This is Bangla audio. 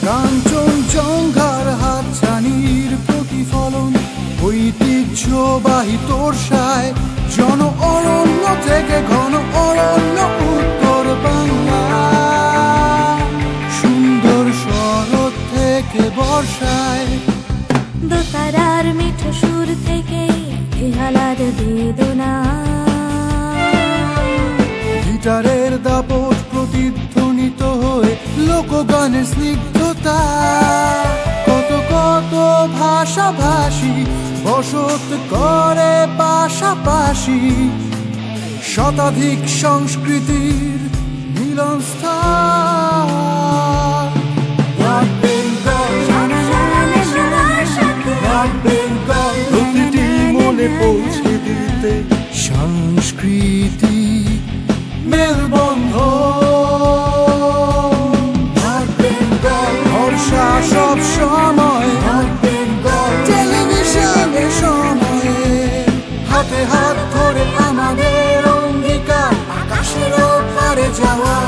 কাঞ্চনজঙ্ঘার হাতছানির প্রতিফলন, ঐতিহ্যবাহী তোরসায় জন অরণ্য থেকে ঘন অরণ্য উত্তর বাংলা, সুন্দর শরৎ থেকে বর্ষায়, দোতারার মিঠো সুর থেকে ইহালার বেদনা, গিটারের দাপট প্রতিধ্বনিত হয়ে লোকগানের স্নিগ্ধতা, কত কত ভাষাভাষী বসত করে পাশাপাশি, শতাধিক সংস্কৃতির মিলনস্থল। North Bengal, North Bengal, প্রতিটি মনে পৌঁছে দিতে সংস্কৃতি মেলবন্ধন। North Bengal, ভরসা সব সময়, North Bengal, টেলিভিশনের সময়ে, হাতে হাত ধরে আমাদের অঙ্গীকার আকাশের ওপারে যাওয়া।